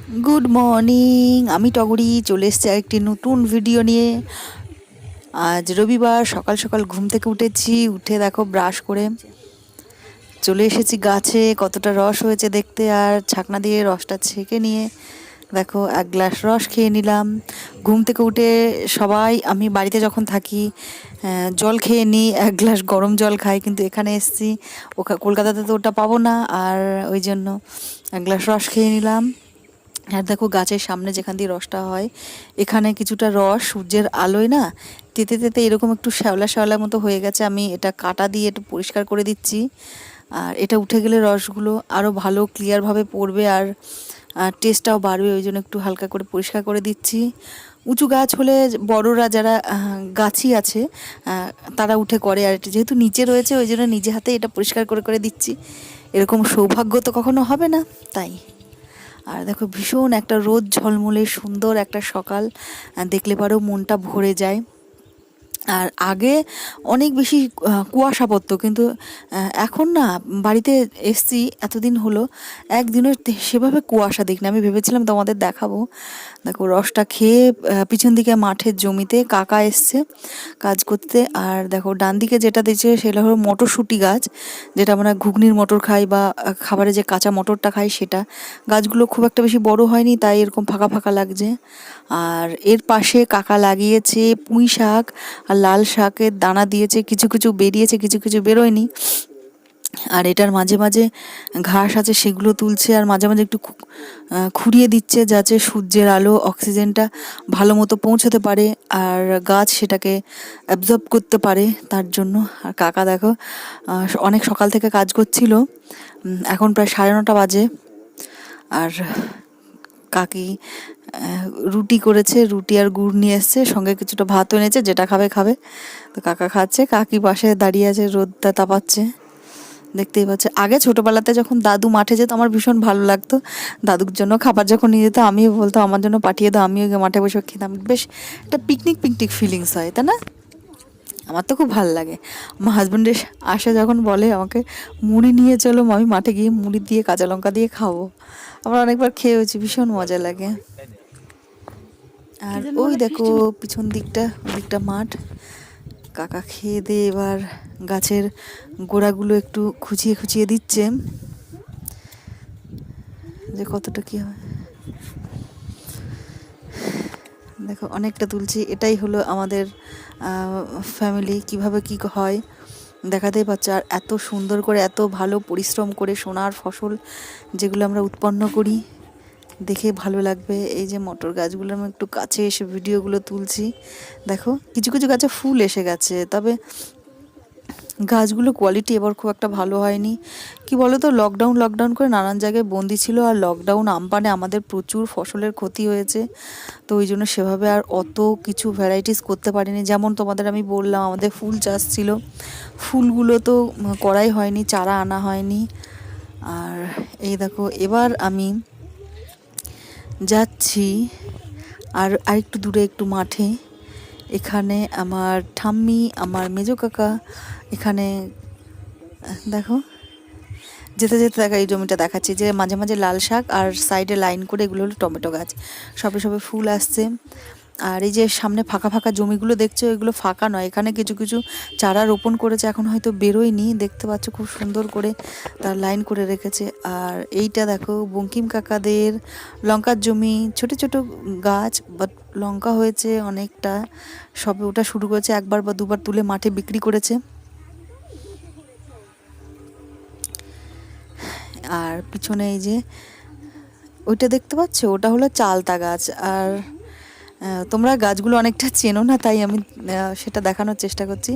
Good morning, আমি টগরি চলে এসেছি আরেকটি নতুন ভিডিও নিয়ে। আজ রবিবার, সকাল সকাল ঘুম থেকে উঠেছি, উঠে দেখো ব্রাশ করে চলে এসেছি গাছে। কতটা রস হয়েছে দেখতে, আর ছাকনা দিয়ে রসটা ছেঁকে নিয়ে দেখো এক গ্লাস রস খেয়ে নিলাম। ঘুম থেকে উঠে সবাই, আমি বাড়িতে যখন থাকি জল খেয়ে নিই, এক গ্লাস গরম জল খাই, কিন্তু এখানে এসেছি কলকাতাতে তো ওটা পাবো না, আর ওই জন্য এক গ্লাস রস খেয়ে নিলাম। আর দেখো গাছের সামনে যেখান দিয়ে রসটা হয়, এখানে কিছুটা রস সূর্যের আলোয় না তেতে তেতে এরকম একটু শ্যাওলা শ্যাওলা মতো হয়ে গেছে। আমি এটা কাঁটা দিয়ে একটু পরিষ্কার করে দিচ্ছি, আর এটা উঠে গেলে রসগুলো আরও ভালো ক্লিয়ারভাবে পড়বে, আর টেস্টটাও বাড়বে, ওই জন্য একটু হালকা করে পরিষ্কার করে দিচ্ছি। উঁচু গাছ হলে বড়রা যারা গাছি আছে তারা উঠে করে, আর এটা যেহেতু নিচে রয়েছে ওই জন্য নিজে হাতে এটা পরিষ্কার করে করে দিচ্ছি। এরকম সৌভাগ্য তো কখনো হবে না, তাই। আর দেখো ভীষণ একটা রোদ ঝলমলে সুন্দর একটা সকাল, দেখলে পরেও মনটা ভরে যায়। আর আগে অনেক বেশি কুয়াশা পড়তো, কিন্তু এখন না বাড়িতে এসছি এতদিন হলো, একদিনও সেভাবে কুয়াশা দেখি না। আমি ভেবেছিলাম তোমাদের দেখাবো। দেখো রসটা খেয়ে পিছন দিকে মাঠের জমিতে কাকা এসছে কাজ করতে, আর দেখো ডান দিকে যেটা দিচ্ছে সেটা হলো মটরশুঁটি গাছ, যেটা আমরা ঘুগনির মটর খাই বা খাবারে যে কাঁচা মটরটা খাই সেটা। গাছগুলো খুব একটা বেশি বড় হয়নি, তাই এরকম ফাঁকা ফাঁকা লাগছে। আর এর পাশে কাকা লাগিয়েছে পুঁই শাক আর লাল শাকের দানা দিয়েছে, কিছু কিছু বেরিয়েছে, কিছু কিছু বেরোয়নি। আর এটার মাঝে মাঝে ঘাস আছে, সেগুলো তুলছে, আর মাঝে মাঝে একটু খুঁড়িয়ে দিচ্ছে যাতে সূর্যের আলো অক্সিজেনটা ভালো মতো পৌঁছাতে পারে, আর গাছ সেটাকে অ্যাবজর্ব করতে পারে তার জন্য। আর কাকা দেখো অনেক সকাল থেকে কাজ করছিল, এখন প্রায় 9:30 বাজে। আর কাকি রুটি করেছে, রুটি আর গুড় নিয়ে এসছে, সঙ্গে কিছুটা ভাতও এনেছে, যেটা খাবে খাবে। তো কাকা খাচ্ছে, কাকি পাশে দাঁড়িয়ে আছে, রোদটা তাপাচ্ছে, দেখতেই পাচ্ছে। আগে ছোটবেলাতে যখন দাদু মাঠে যেত আমার ভীষণ ভালো লাগতো, দাদুর জন্য খাবার যখন নিয়ে যেত আমিও বলতো আমার জন্য পাঠিয়ে দাও, আমিও গিয়ে মাঠে বসে খেতাম। বেশ একটা পিকনিক পিকনিক ফিলিংস হয়, তাই না? আমার তো খুব ভালো লাগে। আমার হাজব্যান্ডের আসে যখন বলে আমাকে মুড়ি নিয়ে চলো, আমি মাঠে গিয়ে মুড়ি দিয়ে কাঁচা লঙ্কা দিয়ে খাবো। আমরা অনেকবার খেয়েওছি, ভীষণ মজা লাগে। আর ওই দেখো পিছন দিকটা, ওই দিকটা মাঠ। কাকা খেয়ে দিয়ে এবার গাছের গোড়াগুলো একটু খুঁচিয়ে খুঁচিয়ে দিচ্ছে, যে কতটা কি হয়। দেখো অনেকটা তুলছি, এটাই হলো আমাদের ফ্যামিলি, কিভাবে কি হয় দেখাতেই পাচ্ছে। আর এত সুন্দর করে, এত ভালো পরিশ্রম করে সোনার ফসল যেগুলো আমরা উৎপন্ন করি, দেখে ভালো লাগবে। এই যে মটর গাছগুলো আমি একটু কাছে এসে ভিডিওগুলো তুলছি, দেখো কিছু কিছু গাছে ফুল এসে গেছে, তবে গাছগুলো কোয়ালিটি এবার খুব একটা ভালো হয়নি। কি বলো তো, লকডাউন লকডাউন করে নানান জায়গায় বন্দি ছিল, আর লকডাউন আমপানে আমাদের প্রচুর ফসলের ক্ষতি হয়েছে। তো ওই জন্য সেভাবে আর অত কিছু ভ্যারাইটিস করতে পারিনি। যেমন তোমাদের আমি বললাম আমাদের ফুল চাষ ছিল, ফুলগুলো তো করাই হয়নি, চারা আনা হয়নি। আর এই দেখো এবার আমি যাচ্ছি আর আরেকটু দূরে, একটু মাঠে। এখানে আমার ঠাম্মি, আমার মেজো কাকা, এখানে দেখো যেতে যেতে দেখা এই জমিটা দেখাচ্ছি, যে মাঝে মাঝে লাল শাক আর সাইডে লাইন করে এগুলো হলো টমেটো গাছ, সবে সবে ফুল আসছে। আর এই যে সামনে ফাঁকা ফাঁকা জমিগুলো দেখছো, এগুলো ফাঁকা নয়, এখানে কিছু কিছু চারা রোপণ করেছে, এখন হয়তো বেরোয়নি, দেখতে পাচ্ছ খুব সুন্দর করে তার লাইন করে রেখেছে। আর এইটা দেখো বঙ্কিম কাকাদের লঙ্কার জমি, ছোট ছোট গাছ, বাট লঙ্কা হয়েছে অনেকটা, সবে ওটা শুরু করেছে, একবার বা দুবার তুলে মাঠে বিক্রি করেছে। আর পিছনে এই যে ওইটা দেখতে পাচ্ছ, ওটা হলো চালতা গাছ। আর তোমরা গাছগুলো অনেকটা চেনো না, তাই আমি সেটা দেখানোর চেষ্টা করছি।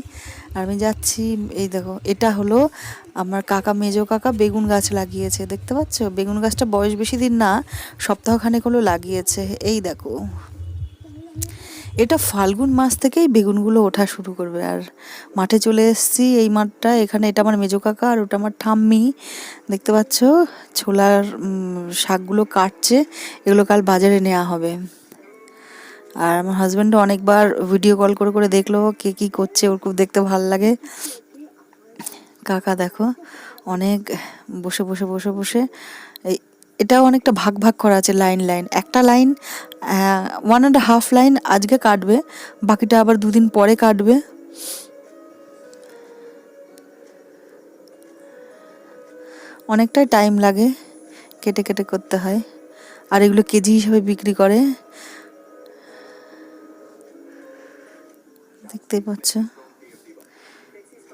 আর আমি যাচ্ছি, এই দেখো এটা হলো আমার কাকা, মেজো কাকা বেগুন গাছ লাগিয়েছে, দেখতে পাচ্ছ? বেগুন গাছটা বয়স বেশি দিন না, সপ্তাহখানেক হলো লাগিয়েছে। এই দেখো এটা ফাল্গুন মাস থেকেই বেগুনগুলো ওঠা শুরু করবে। আর মাঠে চলে এসেছি, এই মাঠটা, এখানে এটা আমার মেজো কাকা আর ওটা আমার ঠাম্মি, দেখতে পাচ্ছ ছোলার শাকগুলো কাটছে, এগুলো কাল বাজারে নেওয়া হবে। আর আমার হাজব্যান্ডও অনেকবার ভিডিও কল করে করে দেখলো কে কী করছে, ওর খুব দেখতে ভালো লাগে। কাকা দেখো অনেক বসে বসে বসে বসে এই এটাও অনেকটা ভাগ ভাগ করা আছে, লাইন লাইন। একটা লাইন 1.5 লাইন আজকে কাটবে, বাকিটা আবার 2 দিন পরে কাটবে। অনেকটাই টাইম লাগে, কেটে কেটে করতে হয়। আর এগুলো কেজি হিসাবে বিক্রি করে, দেখতেই পাচ্ছ।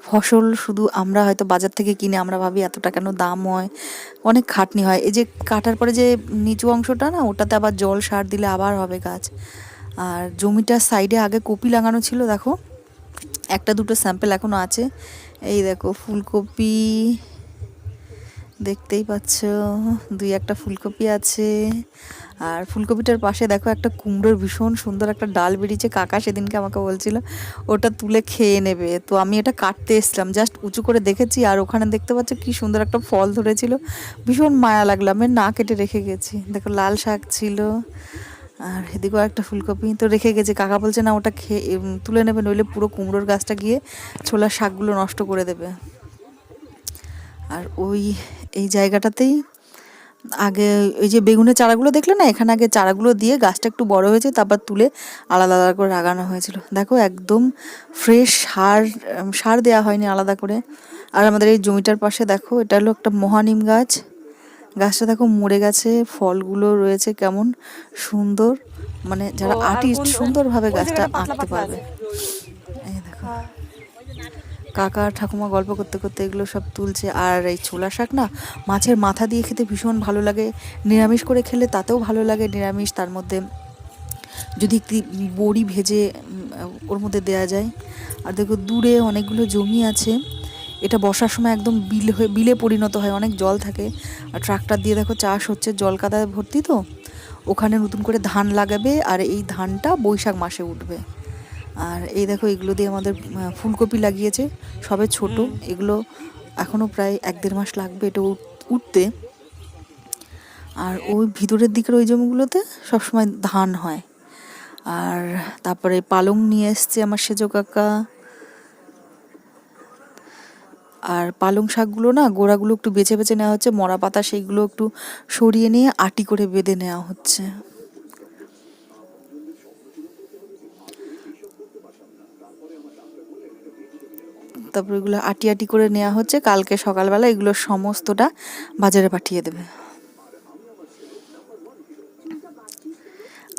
ফসল শুধু আমরা হয়তো বাজার থেকে কিনে আমরা ভাবি এতটা কেন দাম হয়, অনেক খাটনি হয়। এই যে কাটার পরে যে নিচু অংশটা না, ওটাতে আবার জল সার দিলে আবার হবে গাছ। আর জমিটার সাইডে আগে কপি লাগানো ছিল, দেখো একটা দুটো স্যাম্পেল এখনো আছে। এই দেখো ফুলকপি, দেখতেই পাচ্ছ 2-1টা ফুলকপি আছে। আর ফুলকপিটার পাশে দেখো একটা কুমড়োর ভীষণ সুন্দর একটা ডাল বেরিয়েছে, কাকা সেদিনকে আমাকে বলছিল ওটা তুলে খেয়ে নেবে। তো আমি এটা কাটতে এসছিলাম, জাস্ট উঁচু করে দেখেছি, আর ওখানে দেখতে পাচ্ছ কি সুন্দর একটা ফল ধরেছিল, ভীষণ মায়া লাগলো, আমি না কেটে রেখে গেছি। দেখো লাল শাক ছিল, আর এদিকেও একটা ফুলকপি তো রেখে গেছে। কাকা বলছে না ওটা খেয়ে তুলে নেবে, নইলে পুরো কুমড়োর গাছটা গিয়ে ছোলার শাকগুলো নষ্ট করে দেবে। আর এই জায়গাটাতেই আগে ওই যে বেগুনের চারাগুলো দেখলে না, এখানে আগে চারাগুলো দিয়ে গাছটা একটু বড় হয়েছে, তারপর তুলে আলাদা আলাদা করে লাগানো হয়েছিল। দেখো একদম ফ্রেশ, সার দেওয়া হয়নি আলাদা করে। আর আমাদের এই জমিটার পাশে দেখো, এটা হলো একটা মহানিম গাছ, গাছটা দেখো মরে গেছে, ফলগুলো রয়েছে কেমন সুন্দর, মানে যারা আর্টিস্ট সুন্দরভাবে গাছটা আঁকতে পারবে। এই দেখো কাকা ঠাকুমা গল্প করতে করতে এগুলো সব তুলছে। আর এই ছোলা শাক না মাছের মাথা দিয়ে খেতে ভীষণ ভালো লাগে, নিরামিষ করে খেলে তাতেও ভালো লাগে। নিরামিষ তার মধ্যে যদি একটি বড়ি ভেজে ওর মধ্যে দেয়া যায়। আর দেখো দূরে অনেকগুলো জমি আছে, এটা বর্ষার সময় একদম বিলে পরিণত হয়, অনেক জল থাকে। আর ট্রাক্টর দিয়ে দেখো চাষ হচ্ছে, জল কাদায় ভর্তি, তো ওখানে নতুন করে ধান লাগাবে, আর এই ধানটা বৈশাখ মাসে উঠবে। আর এই দেখো এগুলো দিয়ে আমাদের ফুলকপি লাগিয়েছে, সবে ছোট, এগুলো এখনও প্রায় 1-1.5 মাস লাগবে এটা উঠতে। আর ওই ভিতরের দিকের ওই জমিগুলোতে সবসময় ধান হয়। আর তারপরে পালং নিয়ে এসছে আমার সেজো কাকা। আর পালং শাকগুলো না গোড়াগুলো একটু বেছে বেছে নেওয়া হচ্ছে, মরা পাতা সেইগুলো একটু সরিয়ে নিয়ে আটি করে বেঁধে নেওয়া হচ্ছে। তারপর এগুলো আটি আটি করে নেওয়া হচ্ছে, কালকে সকালবেলা এগুলো সমস্তটা বাজারে পাঠিয়ে দেবে।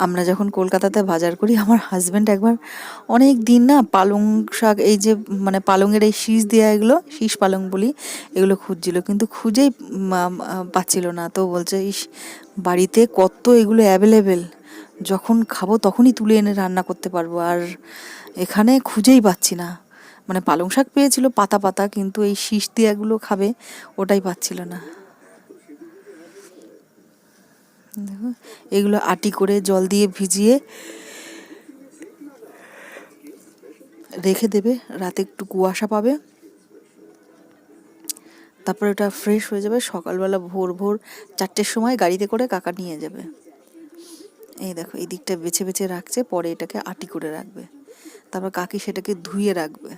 আমরা যখন কলকাতাতে বাজার করি, আমার হাজব্যান্ড একবার অনেক দিন না পালং শাক, এই যে মানে পালংয়ের এই শীষ দেওয়া, এগুলো শীষ পালং বলি, এগুলো খুঁজছিল, কিন্তু খুঁজেই পাচ্ছিল না। তো বলছে ইস, বাড়িতে কত এগুলো অ্যাভেলেবেল, যখন খাবো তখনই তুলে এনে রান্না করতে পারবো, আর এখানে খুঁজেই পাচ্ছি না। মানে পালং শাক পেয়েছিল পাতা পাতা, কিন্তু এই শীষ দেওয়াগুলো খাবে ওটাই পাচ্ছিল না। দেখো এগুলো আটি করে জল দিয়ে ভিজিয়ে রেখে দেবে, রাতে একটু কুয়াশা পাবে, তারপর এটা ফ্রেশ হয়ে যাবে। সকালবেলা ভোর ভোর 4টের সময় গাড়িতে করে কাকা নিয়ে যাবে। এই দেখো এই দিকটা বেছে বেছে রাখছে, পরে এটাকে আটি করে রাখবে, তারপর কাকি সেটাকে ধুয়ে রাখবে।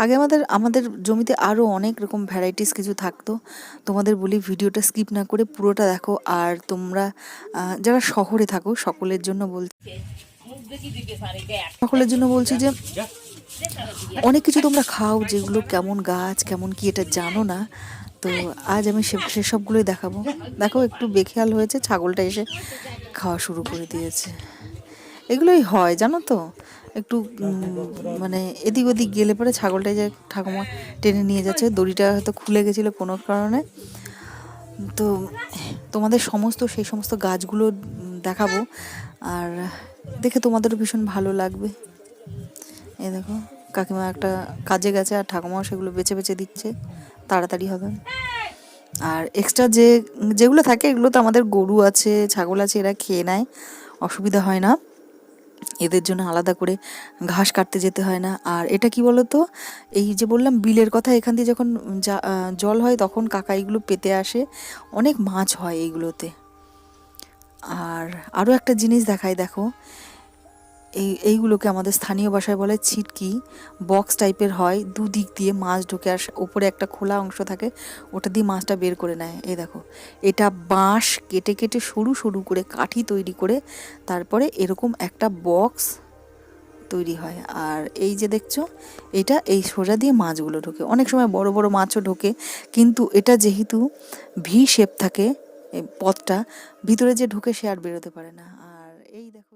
আগে আমাদের জমিতে আরও অনেক রকম ভ্যারাইটিস কিছু থাকতো, তোমাদের বলি ভিডিওটা স্কিপ না করে পুরোটা দেখো। আর তোমরা যারা শহরে থাকো সকলের জন্য বলছি যে অনেক কিছু তোমরা খাও যেগুলো কেমন গাছ কেমন কি এটা জানো না, তো আজ আমি সেসবগুলোই দেখাবো। দেখো একটু বেখেয়াল হয়েছে, ছাগলটা এসে খাওয়া শুরু করে দিয়েছে। এগুলোই হয় জানো তো, একটু মানে এদিক ওদিক গেলে পরে ছাগলটা যে ঠাকুমা টেনে নিয়ে যাচ্ছে, দড়িটা হয়তো খুলে গেছিলো কোনো কারণে। তো তোমাদের সেই সমস্ত গাছগুলো দেখাবো, আর দেখে তোমাদেরও ভীষণ ভালো লাগবে। এই দেখো কাকিমা একটা কাজে গেছে, আর ঠাকুমাও সেগুলো বেছে বেছে দিচ্ছে, তাড়াতাড়ি হবে। আর এক্সট্রা যেগুলো থাকে এগুলো তো আমাদের গরু আছে, ছাগল আছে, এরা খেয়ে নেয়, অসুবিধা হয় না, এদের জন্য আলাদা করে ঘাস কাটতে যেতে হয় না। আর এটা কি বলতো, এই যে বললাম বিলের কথা, এখান দিয়ে যখন জল হয় তখন কাকা এগুলো পেতে আসে, অনেক মাছ হয় এইগুলোতে। আর আরও একটা জিনিস দেখাই, দেখো এইগুলোকে আমাদের স্থানীয় ভাষায় বলে ছিটকি। বক্স টাইপের হয়, দুদিক দিয়ে মাছ ঢোকে আর ওপরে একটা খোলা অংশ থাকে, ওটা দিয়ে মাছটা বের করে নেয়। এই দেখো, এটা বাঁশ কেটে কেটে সরু সরু করে কাঠি তৈরি করে তারপরে এরকম একটা বক্স তৈরি হয়। আর এই যে দেখছো, এটা এই সোজা দিয়ে মাছগুলো ঢোকে। অনেক সময় বড় বড় মাছও ঢোকে, কিন্তু এটা যেহেতু ভি শেপ থাকে এই পথটা, ভিতরে যে ঢোকে সে আর বেরোতে পারে না। আর এই দেখো